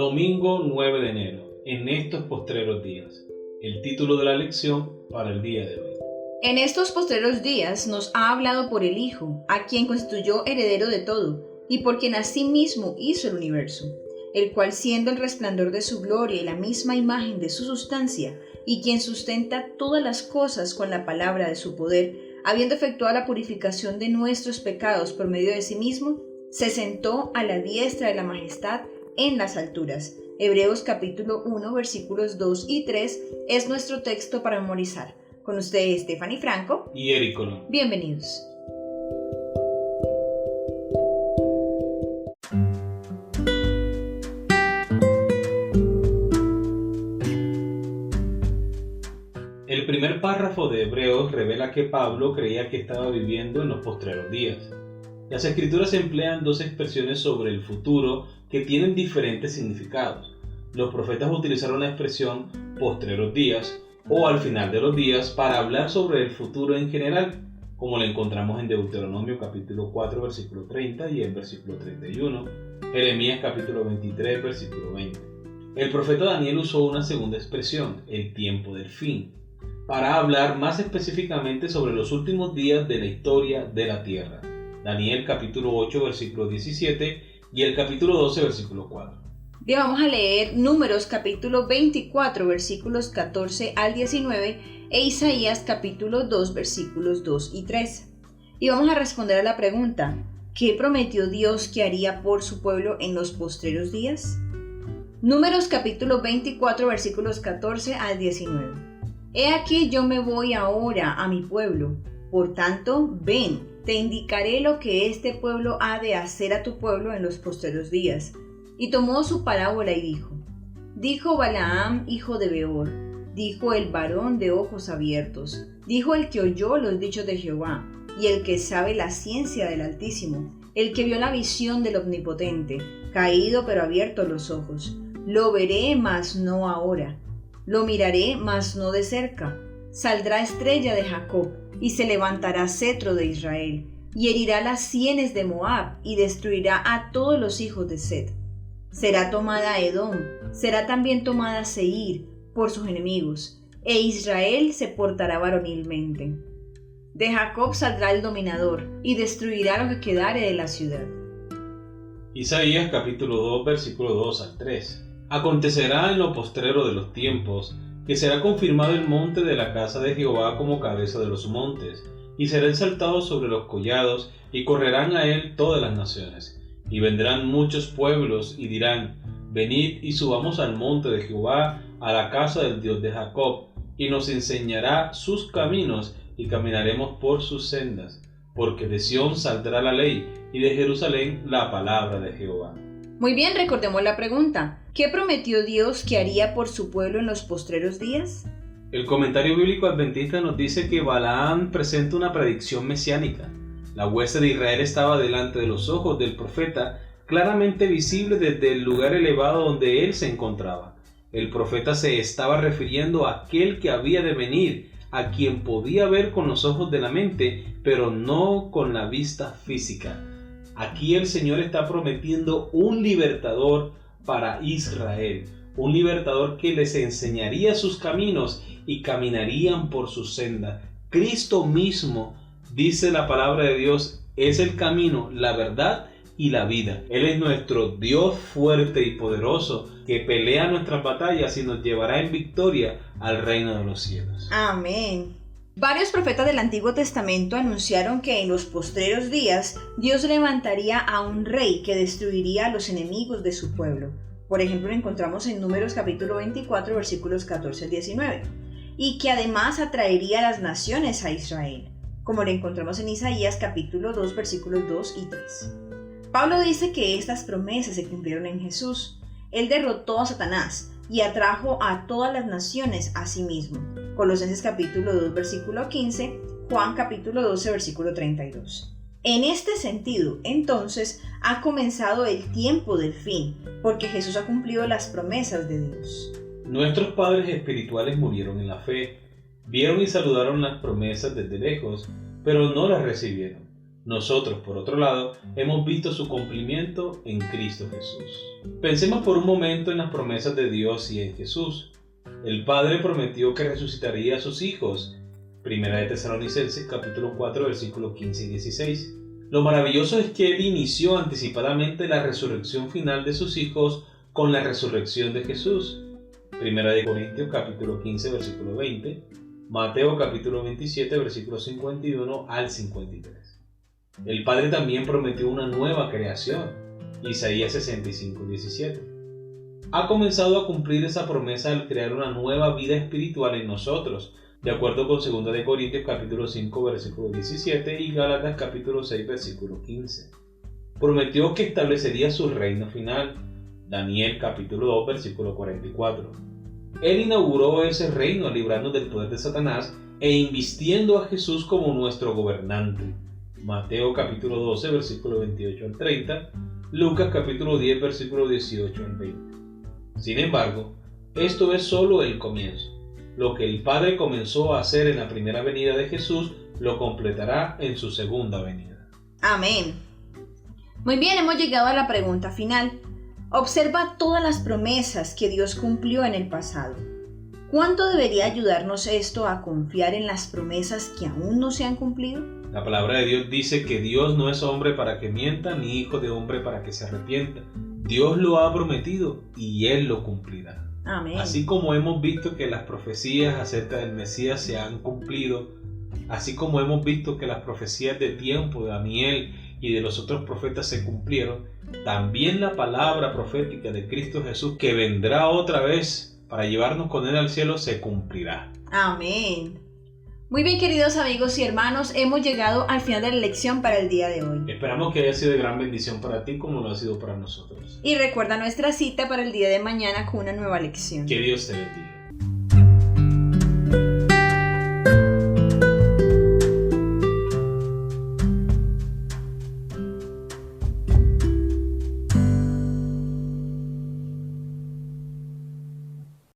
Domingo 9 de enero, en estos postreros días. El título de la lección para el día de hoy. En estos postreros días nos ha hablado por el Hijo, a quien constituyó heredero de todo, y por quien asimismo hizo el universo, el cual siendo el resplandor de su gloria y la misma imagen de su sustancia, y quien sustenta todas las cosas con la palabra de su poder, habiendo efectuado la purificación de nuestros pecados por medio de sí mismo, se sentó a la diestra de la majestad en las alturas. Hebreos capítulo 1, versículos 2 y 3 es nuestro texto para memorizar. Con ustedes, Stephanie Franco y Eric Colón. Bienvenidos. El primer párrafo de Hebreos revela que Pablo creía que estaba viviendo en los postreros días. Las escrituras emplean dos expresiones sobre el futuro que tienen diferentes significados. Los profetas utilizaron la expresión postreros días o al final de los días para hablar sobre el futuro en general, como lo encontramos en Deuteronomio capítulo 4 versículo 30 y el versículo 31, Jeremías capítulo 23 versículo 20. El profeta Daniel usó una segunda expresión, el tiempo del fin, para hablar más específicamente sobre los últimos días de la historia de la tierra. Daniel capítulo 8 versículo 17 y el capítulo 12 versículo 4. Bien, vamos a leer Números capítulo 24 versículos 14 al 19 e Isaías capítulo 2 versículos 2 y 3. Y vamos a responder a la pregunta, ¿qué prometió Dios que haría por su pueblo en los postreros días? Números capítulo 24 versículos 14 al 19. He aquí yo me voy ahora a mi pueblo, por tanto, ven, te indicaré lo que este pueblo ha de hacer a tu pueblo en los postreros días. Y tomó su parábola y dijo, dijo Balaam, hijo de Beor, dijo el varón de ojos abiertos, dijo el que oyó los dichos de Jehová, y el que sabe la ciencia del Altísimo, el que vio la visión del Omnipotente, caído pero abierto los ojos. Lo veré, mas no ahora. Lo miraré, mas no de cerca. Saldrá estrella de Jacob, y se levantará cetro de Israel, y herirá las sienes de Moab, y destruirá a todos los hijos de Set. Será tomada Edom, será también tomada Seir por sus enemigos, e Israel se portará varonilmente. De Jacob saldrá el dominador, y destruirá lo que quedare de la ciudad. Isaías capítulo 2 versículo 2 al 3. Acontecerá en lo postrero de los tiempos, que será confirmado el monte de la casa de Jehová como cabeza de los montes, y será exaltado sobre los collados, y correrán a él todas las naciones. Y vendrán muchos pueblos, y dirán, venid y subamos al monte de Jehová, a la casa del Dios de Jacob, y nos enseñará sus caminos, y caminaremos por sus sendas. Porque de Sión saldrá la ley, y de Jerusalén la palabra de Jehová. Muy bien, recordemos la pregunta. ¿Qué prometió Dios que haría por su pueblo en los postreros días? El comentario bíblico adventista nos dice que Balaam presenta una predicción mesiánica. La hueste de Israel estaba delante de los ojos del profeta, claramente visible desde el lugar elevado donde él se encontraba. El profeta se estaba refiriendo a aquel que había de venir, a quien podía ver con los ojos de la mente, pero no con la vista física. Aquí el Señor está prometiendo un libertador para Israel, un libertador que les enseñaría sus caminos y caminarían por su senda. Cristo mismo, dice la palabra de Dios, es el camino, la verdad y la vida. Él es nuestro Dios fuerte y poderoso que pelea nuestras batallas y nos llevará en victoria al reino de los cielos. Amén. Varios profetas del Antiguo Testamento anunciaron que en los postreros días Dios levantaría a un rey que destruiría a los enemigos de su pueblo. Por ejemplo, lo encontramos en Números capítulo 24, versículos 14 al 19, y que además atraería a las naciones a Israel, como lo encontramos en Isaías capítulo 2, versículos 2 y 3. Pablo dice que estas promesas se cumplieron en Jesús. Él derrotó a Satanás y atrajo a todas las naciones a sí mismo. Colosenses capítulo 2 versículo 15, Juan capítulo 12 versículo 32. En este sentido, entonces, ha comenzado el tiempo del fin, porque Jesús ha cumplido las promesas de Dios. Nuestros padres espirituales murieron en la fe, vieron y saludaron las promesas desde lejos, pero no las recibieron. Nosotros, por otro lado, hemos visto su cumplimiento en Cristo Jesús. Pensemos por un momento en las promesas de Dios y en Jesús. El Padre prometió que resucitaría a sus hijos. Primera de Tesalonicenses, capítulo 4, versículos 15 y 16. Lo maravilloso es que Él inició anticipadamente la resurrección final de sus hijos con la resurrección de Jesús. Primera de Corintios, capítulo 15, versículo 20. Mateo, capítulo 27, versículos 51 al 53. El Padre también prometió una nueva creación. Isaías 65, 17. Ha comenzado a cumplir esa promesa al crear una nueva vida espiritual en nosotros, de acuerdo con 2 de Corintios capítulo 5 versículo 17 y Gálatas capítulo 6 versículo 15. Prometió que establecería su reino final, Daniel capítulo 2 versículo 44. Él inauguró ese reino librándonos del poder de Satanás e invistiendo a Jesús como nuestro gobernante, Mateo capítulo 12 versículo 28 al 30, Lucas capítulo 10 versículo 18 al 20. Sin embargo, esto es solo el comienzo. Lo que el Padre comenzó a hacer en la primera venida de Jesús, lo completará en su segunda venida. Amén. Muy bien, hemos llegado a la pregunta final. Observa todas las promesas que Dios cumplió en el pasado. ¿Cuánto debería ayudarnos esto a confiar en las promesas que aún no se han cumplido? La palabra de Dios dice que Dios no es hombre para que mienta, ni hijo de hombre para que se arrepienta. Dios lo ha prometido y Él lo cumplirá. Amén. Así como hemos visto que las profecías acerca del Mesías se han cumplido, así como hemos visto que las profecías de tiempo de Daniel y de los otros profetas se cumplieron, también la palabra profética de Cristo Jesús, que vendrá otra vez para llevarnos con Él al cielo, se cumplirá. Amén. Muy bien, queridos amigos y hermanos, hemos llegado al final de la lección para el día de hoy. Esperamos que haya sido de gran bendición para ti como lo ha sido para nosotros. Y recuerda nuestra cita para el día de mañana con una nueva lección. Que Dios te bendiga.